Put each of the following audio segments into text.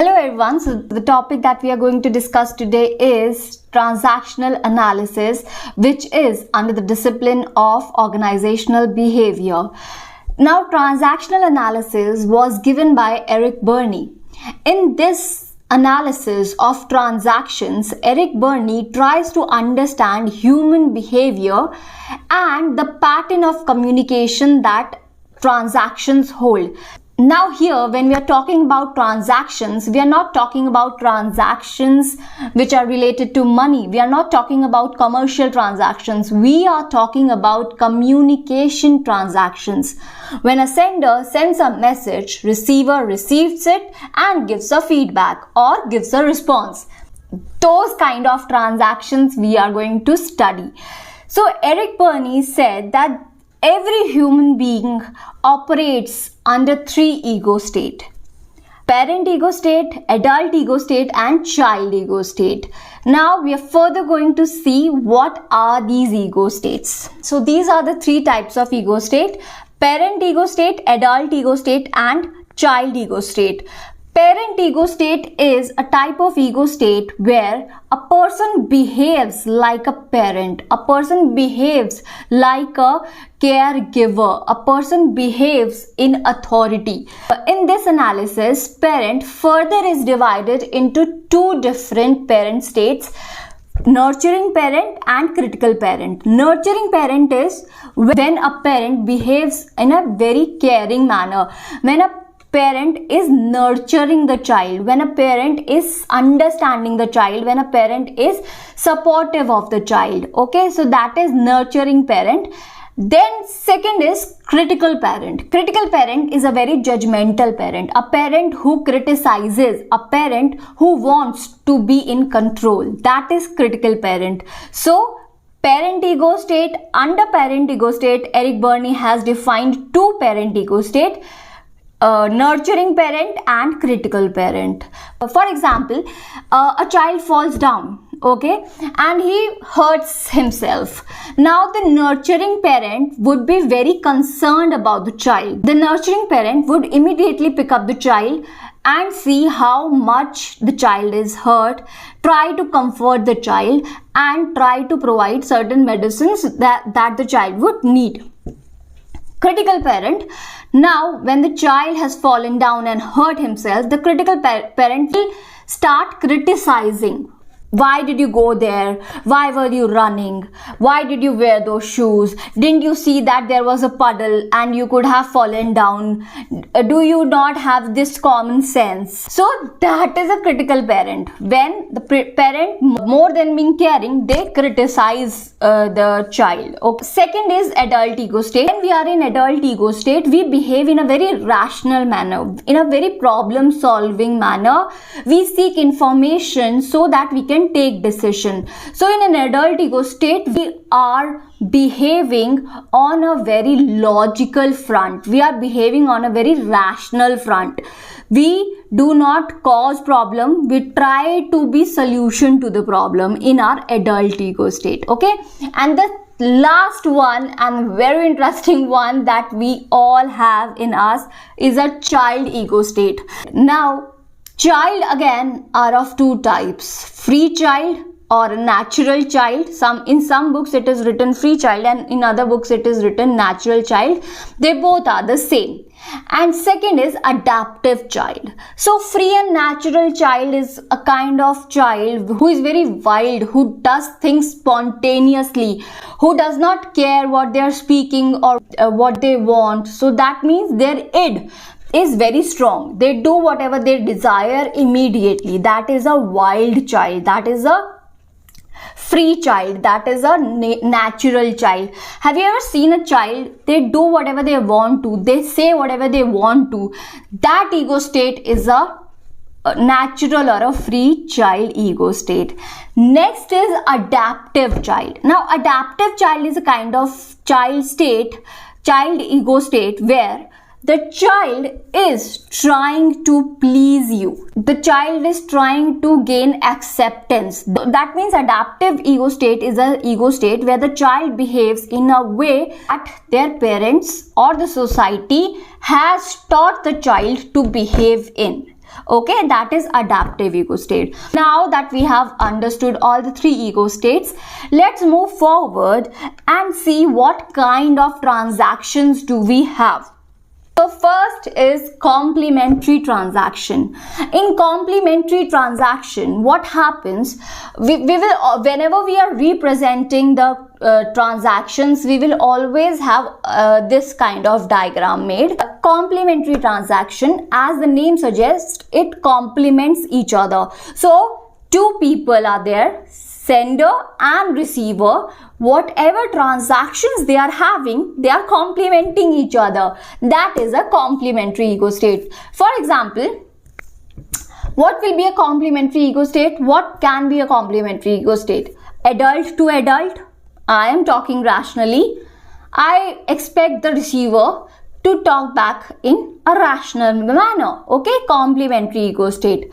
Hello everyone, so the topic that we are going to discuss today is transactional analysis, which is under the discipline of organizational behavior. Now, transactional analysis was given by Eric Berney. In this analysis of transactions, Eric Berney tries to understand human behavior and the pattern of communication that transactions hold. Now here, when we are talking about transactions, we are not talking about transactions which are related to money. We are not talking about commercial transactions. We are talking about communication transactions. When a sender sends a message, receiver receives it and gives a feedback or gives a response. Those kind of transactions we are going to study. So Eric Berney said that every human being operates under three ego state: parent ego state, adult ego state and child ego state. Now we are further going to see what are these ego states. So these are the three types of ego state: parent ego state, adult ego state and child ego state. Parent ego state is a type of ego state where a person behaves like a parent, a person behaves like a caregiver, a person behaves in authority. In this analysis, parent further is divided into two different parent states: nurturing parent and critical parent. Nurturing parent is when a parent behaves in a very caring manner, when a parent is nurturing the child, when a parent is understanding the child, when a parent is supportive of the child. Okay, so that is nurturing parent. Then second is critical parent. Critical parent is a very judgmental parent, a parent who criticizes, a parent who wants to be in control. That is critical parent. So parent ego state, under parent ego state, Eric Berney has defined two parent ego state: nurturing parent and critical parent. For example, a child falls down, okay, and he hurts himself. Now the nurturing parent would be very concerned about the child. The nurturing parent would immediately pick up the child and see how much the child is hurt, try to comfort the child and try to provide certain medicines that the child would need. Critical parent, now when the child has fallen down and hurt himself, the critical parent will start criticizing. Why did you go there? Why were you running? Why did you wear those shoes? Didn't you see that there was a puddle and you could have fallen down? Do you not have this common sense? So that is a critical parent. When the parent, more than being caring, they criticize the child. Okay. Second is adult ego state. When we are in adult ego state, we behave in a very rational manner, in a very problem solving manner. We seek information so that we can take decision. So in an adult ego state, we are behaving on a very logical front. We are behaving on a very rational front. We do not cause problem. We try to be solution to the problem in our adult ego state. Okay. And the last one and very interesting one that we all have in us is a child ego state. Now, child again are of two types: free child or a natural child. In some books it is written free child and in other books it is written natural child. They both are the same. And second is adaptive child. So free and natural child is a kind of child who is very wild, who does things spontaneously, who does not care what they are speaking or what they want. So that means their id is very strong. They do whatever they desire immediately. That is a wild child. That is a free child. That is a natural child. Have you ever seen a child? They do whatever they want to. They say whatever they want to. That ego state is a natural or a free child ego state. Next is adaptive child. Now adaptive child is a kind of child ego state where the child is trying to please you. The child is trying to gain acceptance. That means adaptive ego state is an ego state where the child behaves in a way that their parents or the society has taught the child to behave in. Okay, that is adaptive ego state. Now that we have understood all the three ego states, let's move forward and see what kind of transactions do we have. So first is complementary transaction. In complementary transaction, what happens? We will, whenever we are representing the transactions, we will always have this kind of diagram made. A complementary transaction, as the name suggests, it complements each other. So two people are there, sender and receiver. Whatever transactions they are having, they are complementing each other. That is a complementary ego state. For example, what will be a complementary ego state? What can be a complementary ego state? Adult to adult, I am talking rationally. I expect the receiver to talk back in a rational manner. Okay, complementary ego state.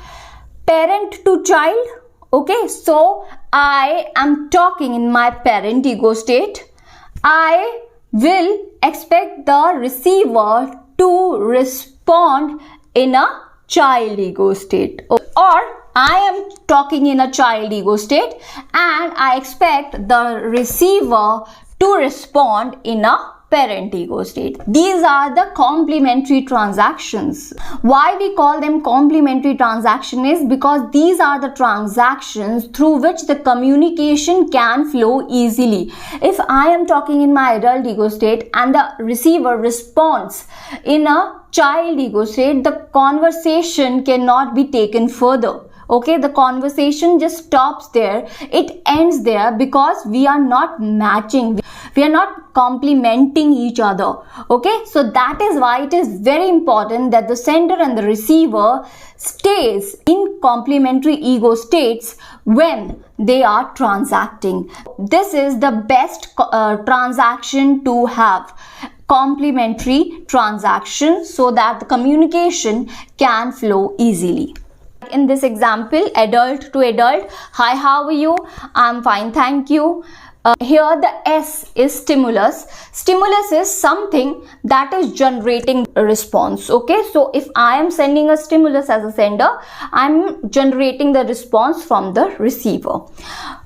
Parent to child. Okay, so I am talking in my parent ego state. I will expect the receiver to respond in a child ego state. Or I am talking in a child ego state and I expect the receiver to respond in a parent ego state. These are the complementary transactions. Why we call them complementary transaction is because these are the transactions through which the communication can flow easily. If I am talking in my adult ego state and the receiver responds in a child ego state, the conversation cannot be taken further. Okay, the conversation just stops there. It ends there because we are not matching. We are not complementing each other. Okay, so that is why it is very important that the sender and the receiver stays in complementary ego states when they are transacting. This is the best transaction to have. Complementary transaction, so that the communication can flow easily. In this example, adult to adult, hi, how are you? I'm fine, thank you. Here the S is stimulus. Stimulus is something that is generating a response. Okay, so if I am sending a stimulus as a sender, I'm generating the response from the receiver.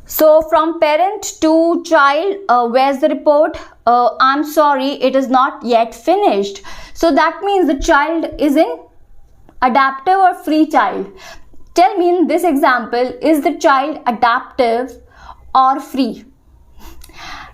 So from parent to child, where's the report? I'm sorry, it is not yet finished. So that means the child is in adaptive or free child. Tell me in this example, is the child adaptive or free?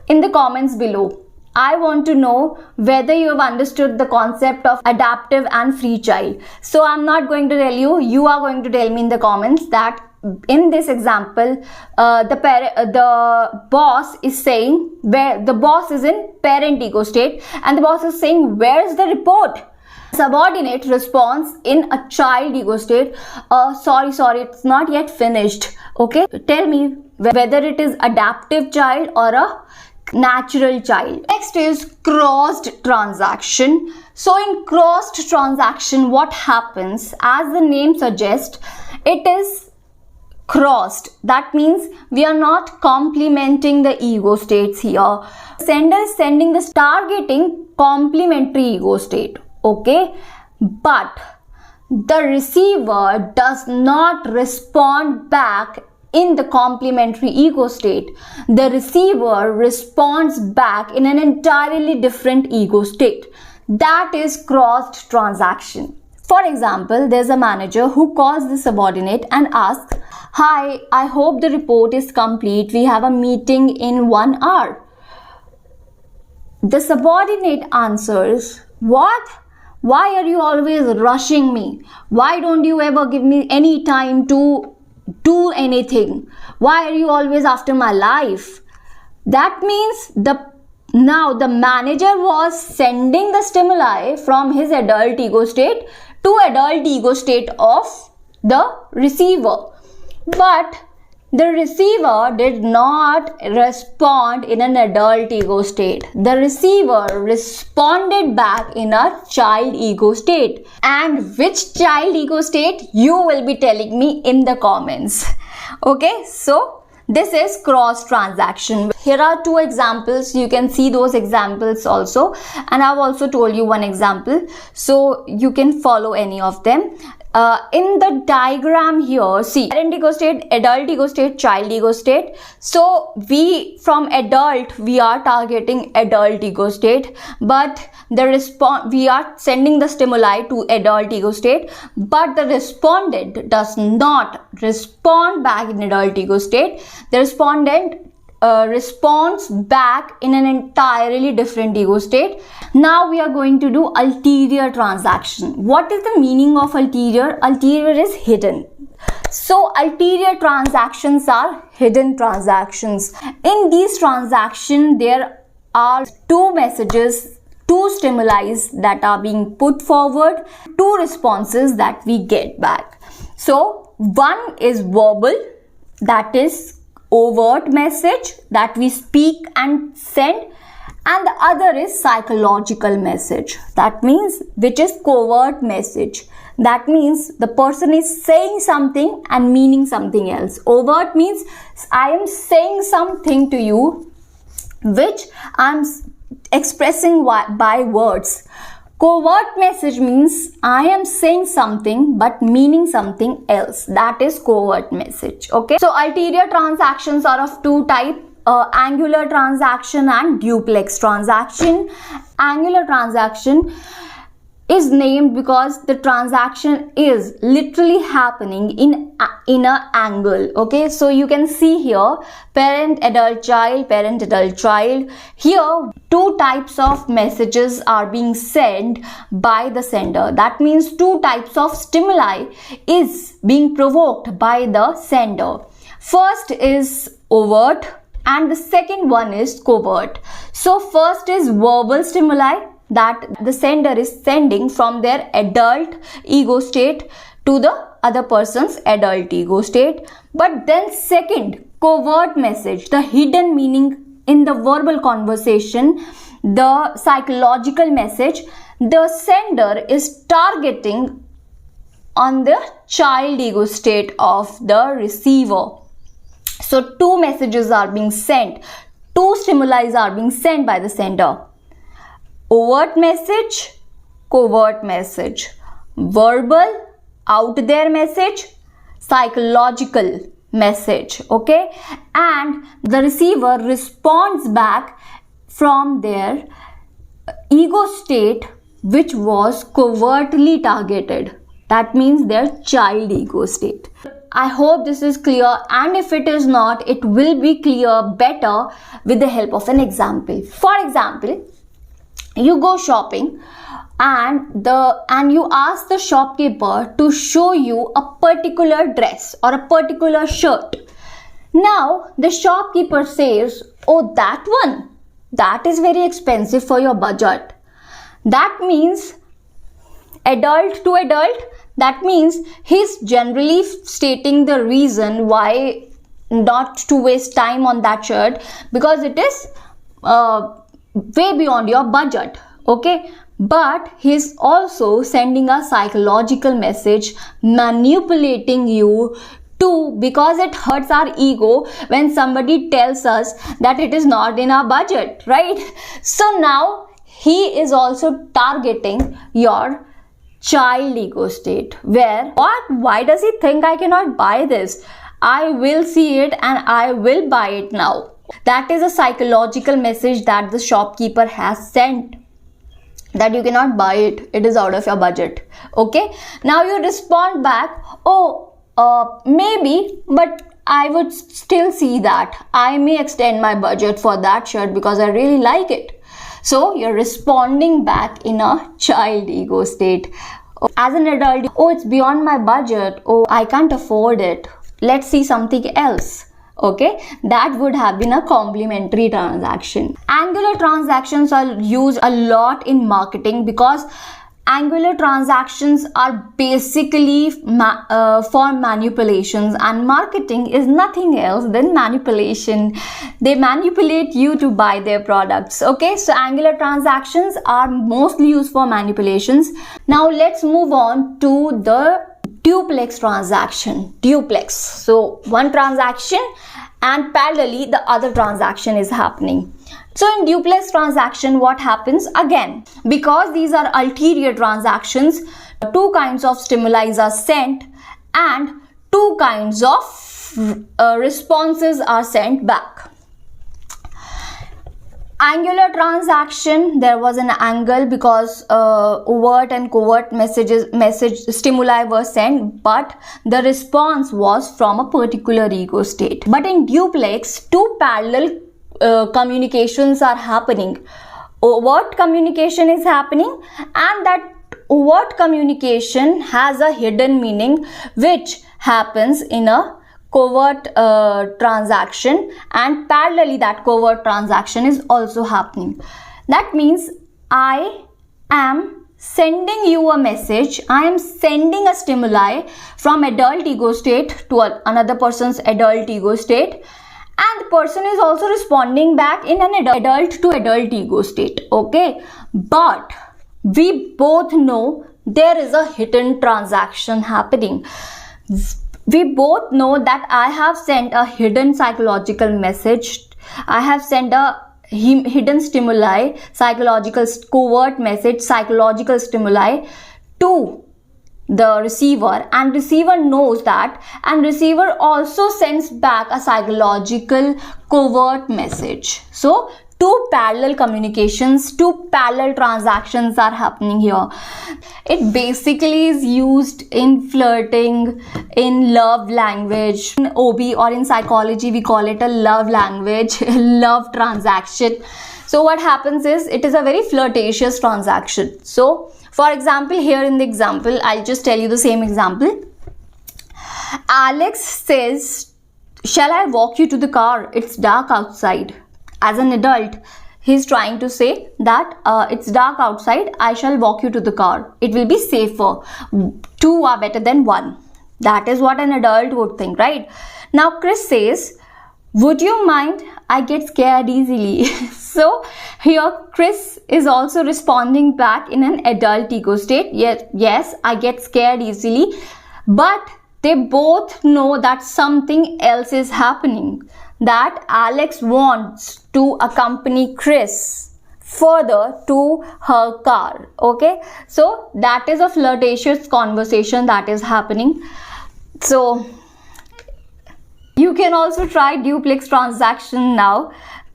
In the comments below, I want to know whether you have understood the concept of adaptive and free child. So I'm not going to tell you, you are going to tell me in the comments that in this example, the boss is saying, where the boss is in parent ego state and the boss is saying, where's the report? Subordinate response in a child ego state, sorry, it's not yet finished. Okay, tell me whether it is adaptive child or a natural child. Next is crossed transaction. So in crossed transaction, what happens? As the name suggests, it is crossed. That means we are not complementing the ego states here. Sender is sending this targeting complementary ego state. Okay, but the receiver does not respond back in the complementary ego state. The receiver responds back in an entirely different ego state. That is crossed transaction. For example, there's a manager who calls the subordinate and asks, hi, I hope the report is complete. We have a meeting in 1 hour. The subordinate answers, what? Why are you always rushing me? Why don't you ever give me any time to do anything? Why are you always after my life? That means now the manager was sending the stimuli from his adult ego state to adult ego state of the receiver. But the receiver did not respond in an adult ego state. The receiver responded back in a child ego state. And which child ego state? You will be telling me in the comments. Okay, so this is cross transaction. Here are 2 examples. You can see those examples also. And I've also told you one example. So you can follow any of them. In the diagram here, see, parent ego state, adult ego state, child ego state. So from adult, we are targeting adult ego state, but we are sending the stimuli to adult ego state, but the respondent does not respond back in adult ego state. The respondent responds back in an entirely different ego state. Now we are going to do ulterior transaction. What is the meaning of ulterior? Ulterior is hidden. So ulterior transactions are hidden transactions. In these transactions, there are two messages, two stimuli that are being put forward, two responses that we get back. So one is verbal, that is overt message that we speak and send, and the other is psychological message, that means which is covert message. That means the person is saying something and meaning something else. Overt means I am saying something to you which I am expressing by words. Covert message means I am saying something but meaning something else. That is covert message. Okay. So ulterior transactions are of two types. Angular transaction and duplex transaction. Angular transaction is named because the transaction is literally happening in an angle. Okay, so you can see here parent adult child. Here two types of messages are being sent by the sender. That means two types of stimuli is being provoked by the sender. First is overt and the second one is covert. So first is verbal stimuli that the sender is sending from their adult ego state to the other person's adult ego state. But then second, covert message, the hidden meaning in the verbal conversation, the psychological message, the sender is targeting on the child ego state of the receiver. So two messages are being sent, two stimuli are being sent by the sender. Overt message, covert message, verbal, out there message, psychological message, okay? And the receiver responds back from their ego state which was covertly targeted. That means their child ego state. I hope this is clear, and if it is not, it will be clear better with the help of an example. For example, you go shopping and you ask the shopkeeper to show you a particular dress or a particular shirt. Now the shopkeeper says, oh, that one, that is very expensive for your budget. That means adult to adult, that means he's generally stating the reason why not to waste time on that shirt because it is way beyond your budget, okay? But he's also sending a psychological message, manipulating you to, because it hurts our ego when somebody tells us that it is not in our budget, right? So now he is also targeting your child ego state, where why does he think I cannot buy this? I will see it and I will buy it now. That is a psychological message that the shopkeeper has sent, that you cannot buy it, it is out of your budget. Okay, now you respond back, oh, maybe, but I would still see that. I may extend my budget for that shirt because I really like it. So you're responding back in a child ego state. As an adult, oh, it's beyond my budget. Oh, I can't afford it. Let's see something else. Okay, that would have been a complementary transaction. Angular transactions are used a lot in marketing because angular transactions are basically for manipulations, and marketing is nothing else than manipulation. They manipulate you to buy their products. Okay, so angular transactions are mostly used for manipulations. Now let's move on to the duplex transaction. Duplex, so one transaction and parallelly the other transaction is happening. So in duplex transaction, what happens? Again, because these are ulterior transactions, two kinds of stimuli are sent and two kinds of responses are sent back. Angular transaction, there was an angle because overt and covert message stimuli were sent, but the response was from a particular ego state. But in duplex, two parallel communications are happening. Overt communication is happening, and that overt communication has a hidden meaning which happens in a covert transaction, and parallelly that covert transaction is also happening. That means I am sending you a message, I am sending a stimuli from adult ego state to another person's adult ego state, and the person is also responding back in an adult to adult ego state. Okay, but we both know there is a hidden transaction happening. We both know that I have sent a hidden psychological message. I have sent a hidden stimuli, psychological covert message, psychological stimuli to the receiver, and receiver knows that, and receiver also sends back a psychological covert message. So two parallel communications, two parallel transactions are happening here. It basically is used in flirting, in love language, in OB or in psychology we call it a love language, love transaction. So what happens is, it is a very flirtatious transaction. So for example, here in the example, I'll just tell you the same example. Alex says, shall I walk you to the car? It's dark outside. As an adult, he's trying to say that it's dark outside, I shall walk you to the car. It will be safer. Two are better than one. That is what an adult would think, right? Now Chris says, would you mind? I get scared easily. So here Chris is also responding back in an adult ego state. Yes, I get scared easily. But they both know that something else is happening, that Alex wants to accompany Chris further to her car. Okay, so that is a flirtatious conversation that is happening. So you can also try duplex transaction now,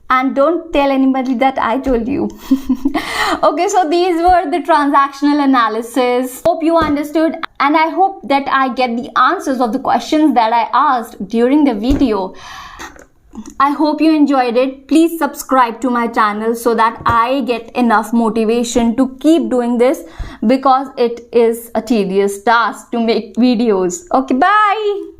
and don't tell anybody that I told you. Okay, so these were the transactional analysis. Hope you understood, and I hope that I get the answers of the questions that I asked during the video. I hope you enjoyed it. Please subscribe to my channel so that I get enough motivation to keep doing this, because it is a tedious task to make videos. Okay, bye.